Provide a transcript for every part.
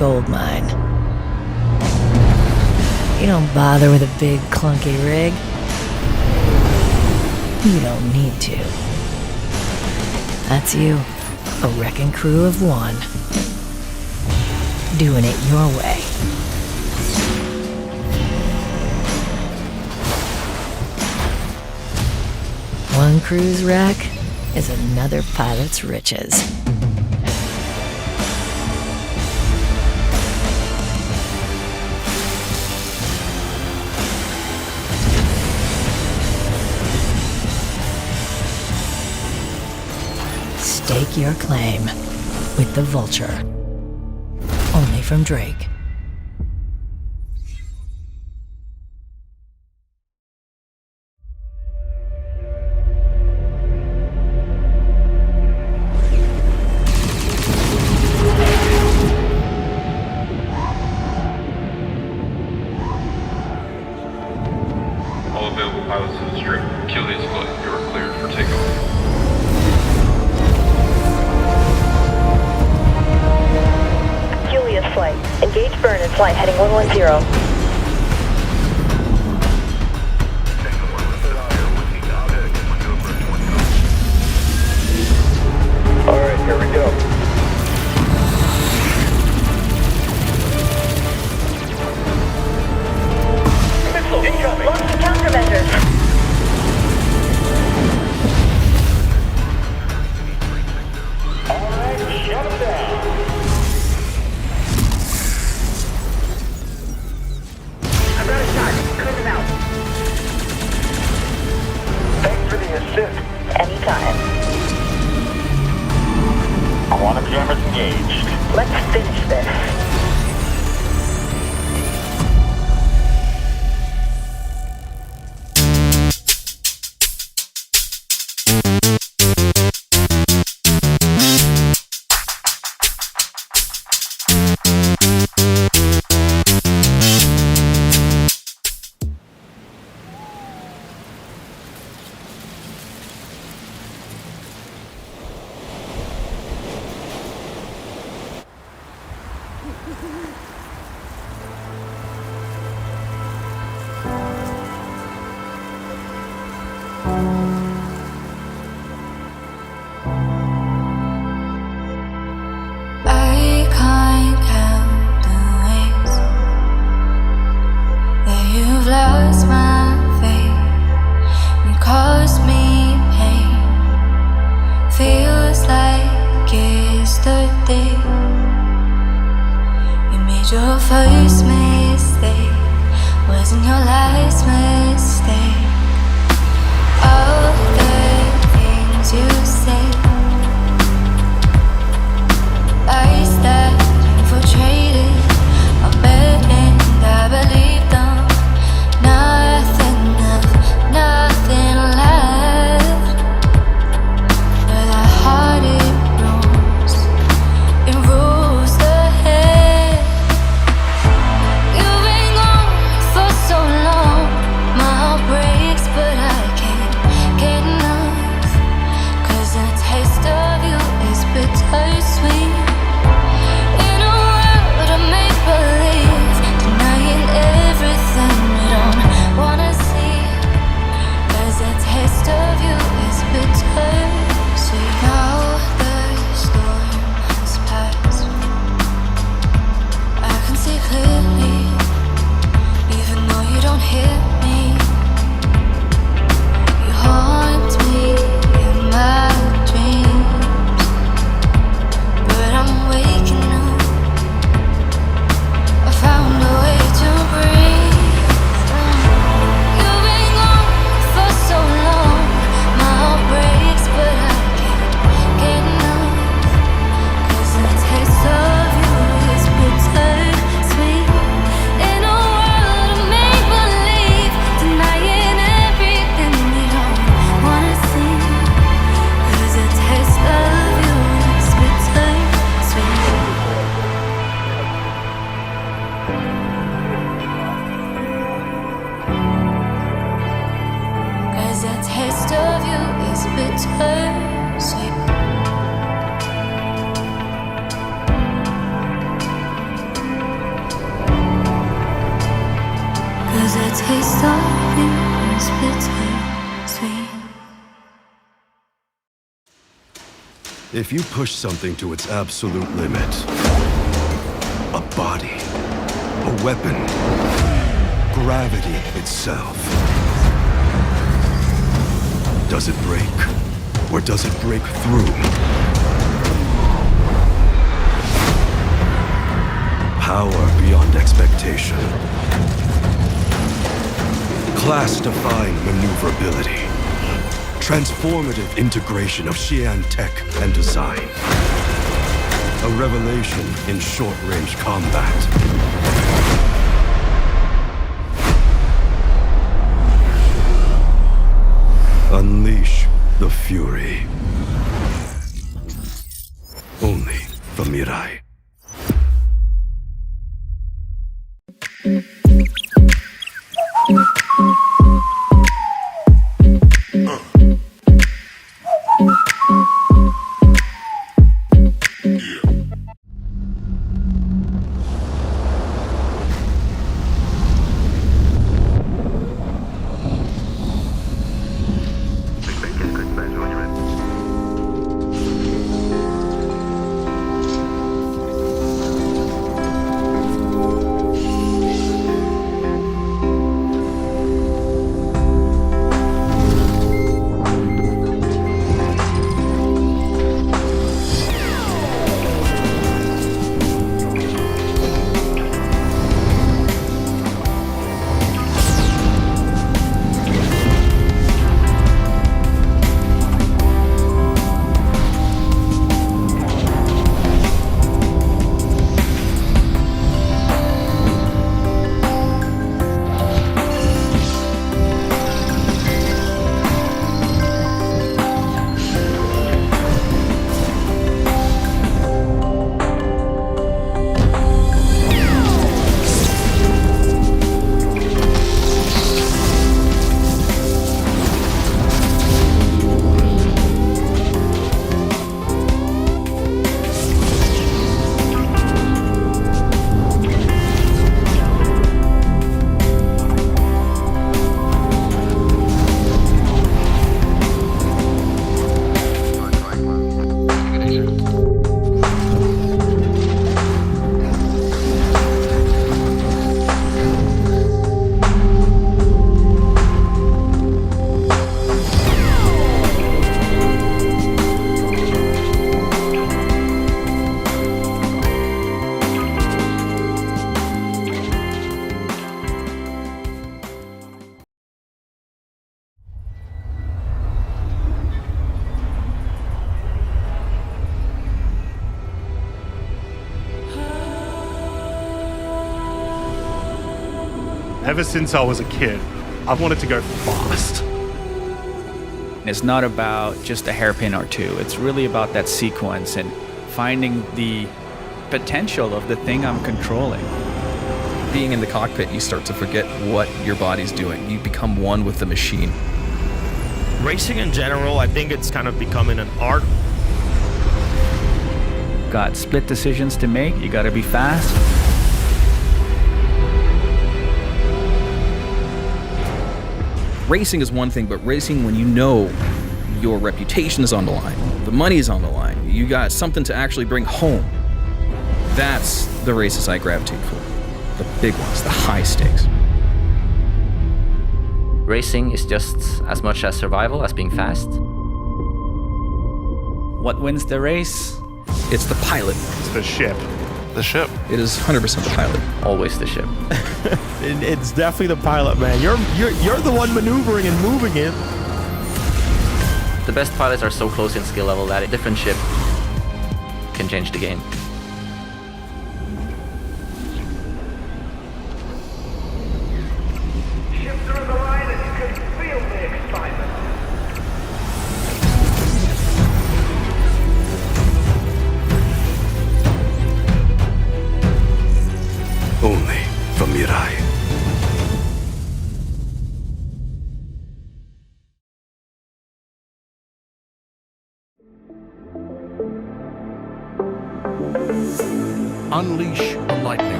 gold mine. You don't bother with a big, clunky rig. You don't need to. That's you, a wrecking crew of one. Doing it your way. One crew's wreck is another pilot's riches. Stake your claim with the Vulture. Only from Drake. All available pilots to the strip. Kill these flight. You are cleared for takeoff. Flight. Engage burn in flight heading 110. Alright, here we go. Missile incoming! Launching countermeasures! Alright, shut them down. Anytime. Quantum jammers engaged. Let's finish this. I can't count the ways that you've lost my faith and caused me pain. Feels like yesterday you made your first mistake, wasn't your last mistake. All the things you say, lies that infiltrated, I bet and I believe them. Nothing left. Where the heart it rules the head. You've been gone for so long, my heart breaks, but I can't get enough. 'Cause the taste of you is bittersweet. The taste of you is bittersweet. If you push something to its absolute limit, a body, a weapon, gravity itself, does it break? Or does it break through? Power beyond expectation. Class-defying maneuverability. Transformative integration of Xi'an tech and design. A revelation in short-range combat. Unleash the fury. Only from Mirai. Ever since I was a kid, I've wanted to go fast. It's not about just a hairpin or two. It's really about that sequence and finding the potential of the thing I'm controlling. Being in the cockpit, you start to forget what your body's doing. You become one with the machine. Racing in general, I think it's kind of becoming an art. Got split decisions to make. You got to be fast. Racing is one thing, but racing when you know your reputation is on the line, the money is on the line, you got something to actually bring home. That's the races I gravitate for. The big ones, the high stakes. Racing is just as much as survival as being fast. What wins the race? It's the pilot. It's the ship. The ship. It is 100% the pilot. Always the ship. It's definitely the pilot, man. You're the one maneuvering and moving it. The best pilots are so close in skill level that a different ship can change the game. Ships are on the line and you can feel the excitement. Only from Mirai.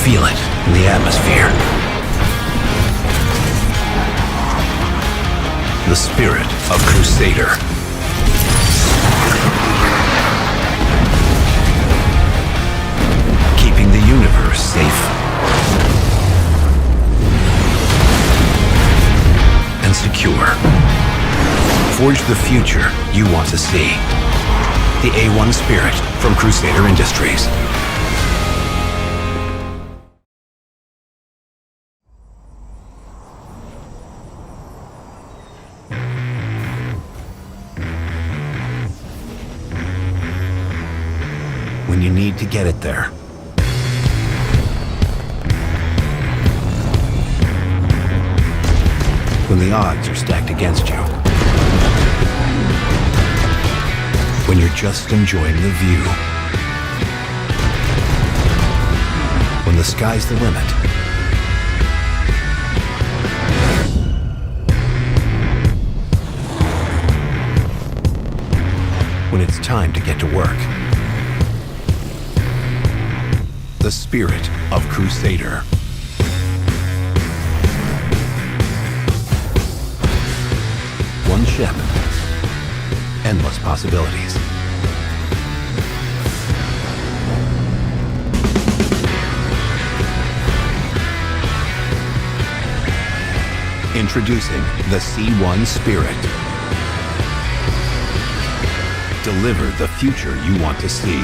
feel it in the atmosphere. The spirit of Crusader. Keeping the universe safe and secure. Forge the future you want to see. The A1 spirit from Crusader Industries. When you need to get it there. When the odds are stacked against you. When you're just enjoying the view. When the sky's the limit. When it's time to get to work. The spirit of Crusader. One ship. Endless possibilities. Introducing the C1 Spirit. Deliver the future you want to see.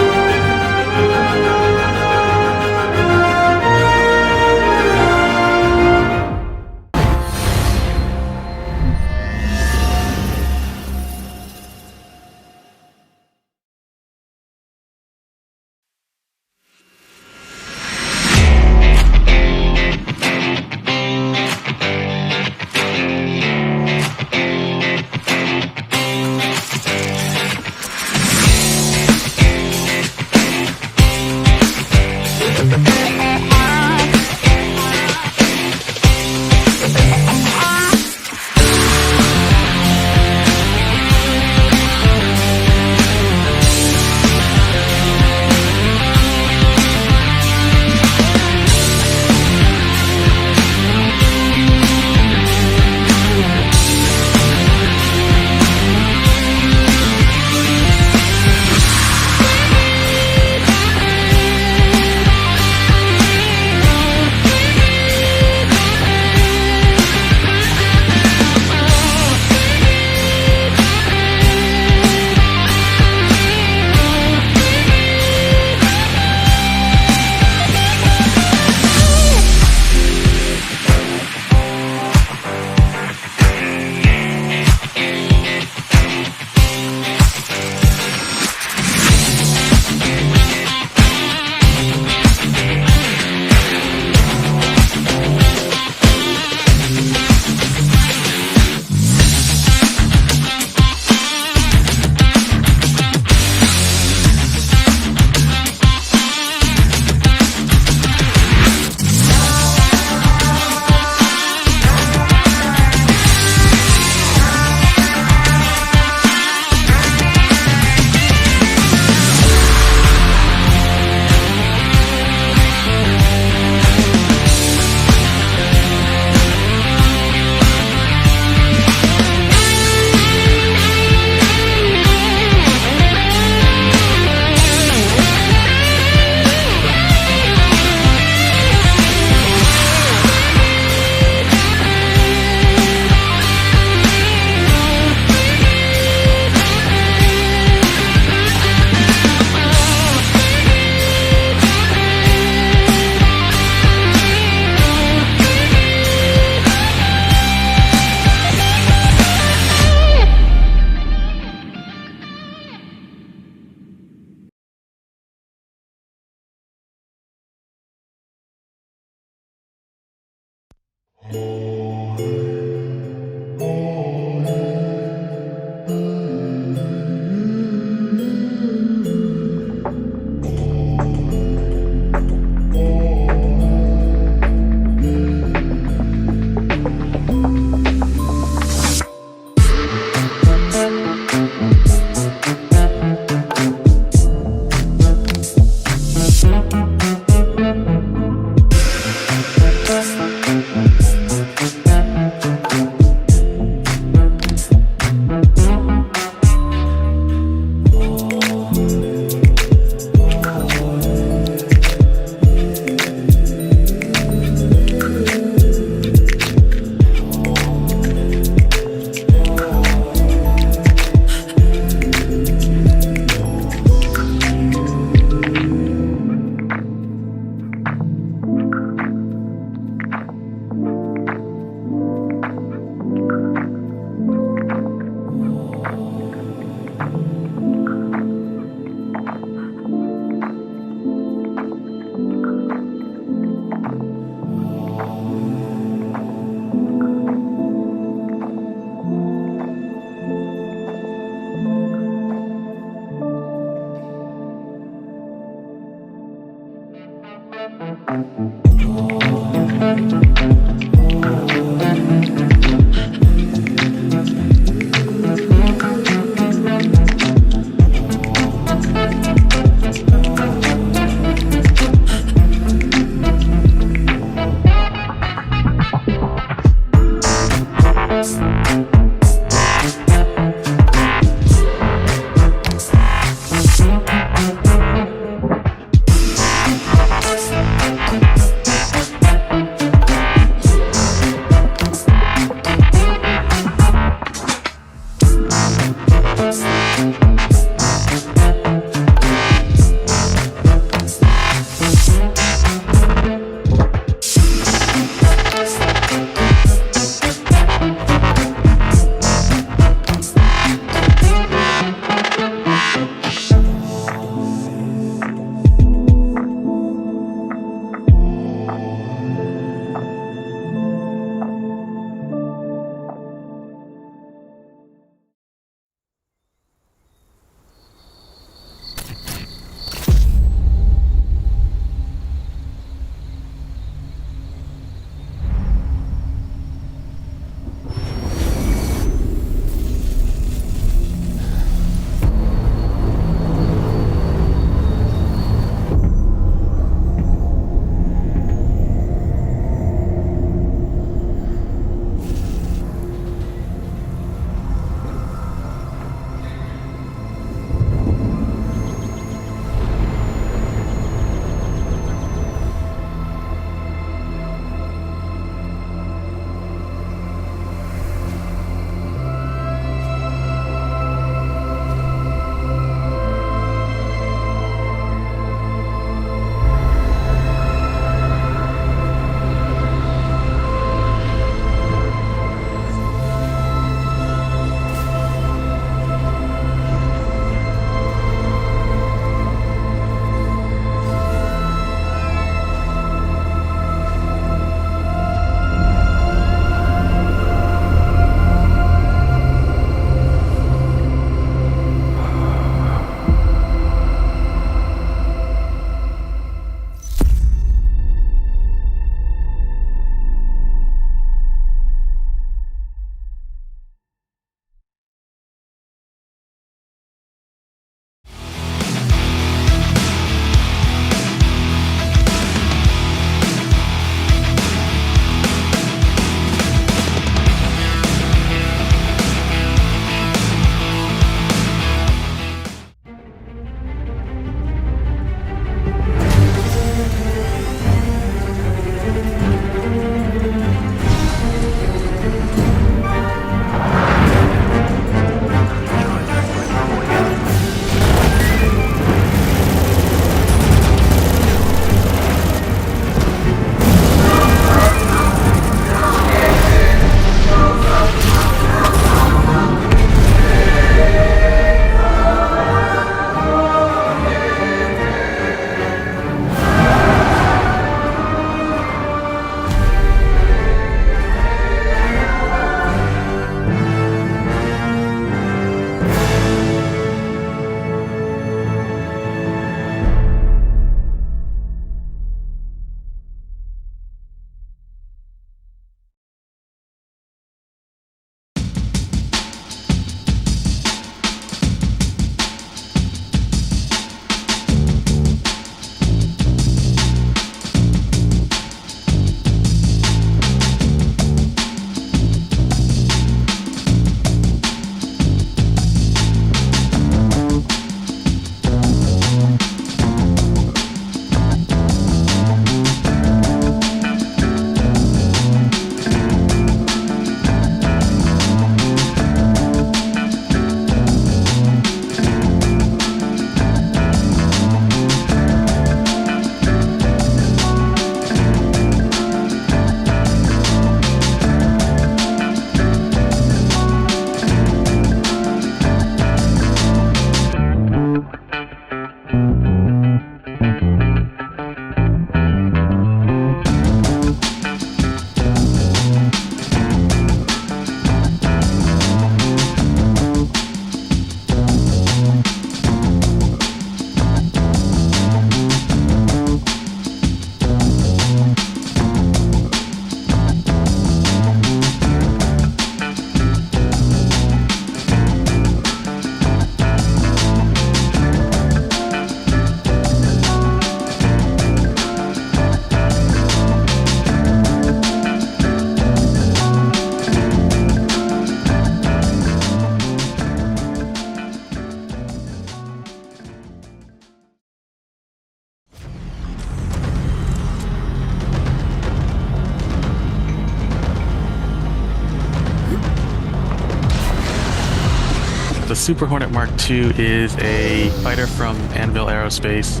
Super Hornet Mark II is a fighter from Anvil Aerospace.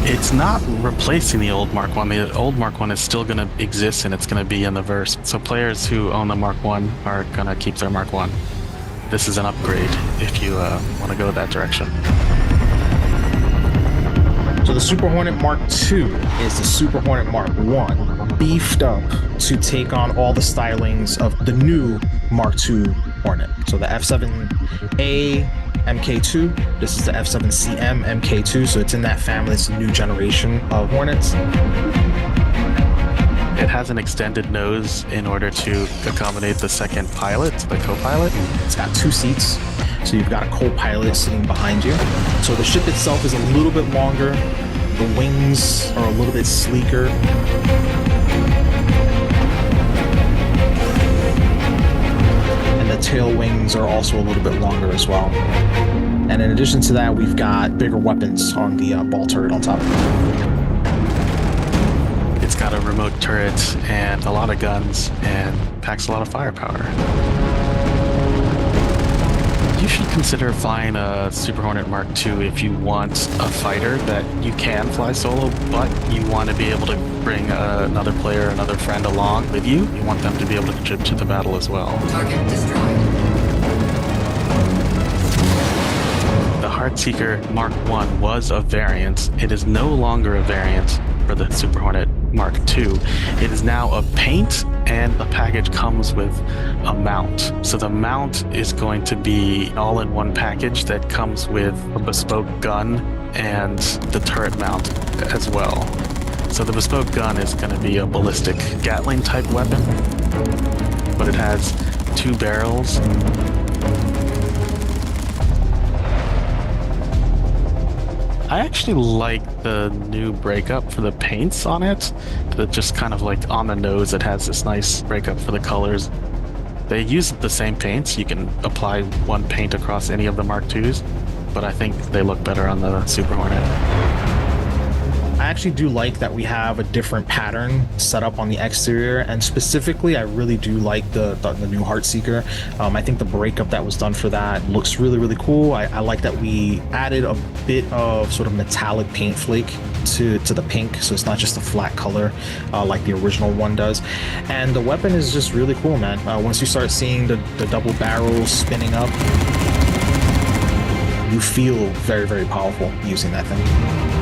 It's not replacing the old Mark I. The old Mark I is still going to exist, and it's going to be in the verse. So players who own the Mark I are going to keep their Mark I. This is an upgrade if you want to go that direction. So the Super Hornet Mark II is the Super Hornet Mark I beefed up to take on all the stylings of the new Mark II Hornet. So the F7A MK2, this is the F7CM MK2, so it's in that family. It's a new generation of Hornets. It has an extended nose in order to accommodate the second pilot, the co-pilot. It's got 2 seats, so you've got a co-pilot sitting behind you. So the ship itself is a little bit longer. The wings are a little bit sleeker. And the tail wings are also a little bit longer as well. And in addition to that, we've got bigger weapons on the ball turret on top. It's got a remote turret and a lot of guns and packs a lot of firepower. You should consider flying a Super Hornet Mark II if you want a fighter that you can fly solo, but you want to be able to bring another player, another friend along with you. You want them to be able to contribute to the battle as well. Target destroyed. The Heartseeker Mark I was a variant. It is no longer a variant for the Super Hornet Mark II. It is now a paint, and the package comes with a mount. So the mount is going to be all in one package that comes with a bespoke gun and the turret mount as well. So the bespoke gun is going to be a ballistic Gatling type weapon, but it has 2 barrels. I actually like the new breakup for the paints on it. That just kind of like on the nose, it has this nice breakup for the colors. They use the same paints. You can apply one paint across any of the Mark IIs, but I think they look better on the Super Hornet. I actually do like that we have a different pattern set up on the exterior, and specifically I really do like the new Heartseeker. I think the breakup that was done for that looks really, really cool. I like that we added a bit of sort of metallic paint flake to the pink, so it's not just a flat color like the original one does. And the weapon is just really cool, man. Once you start seeing the double barrels spinning up, you feel very, very powerful using that thing.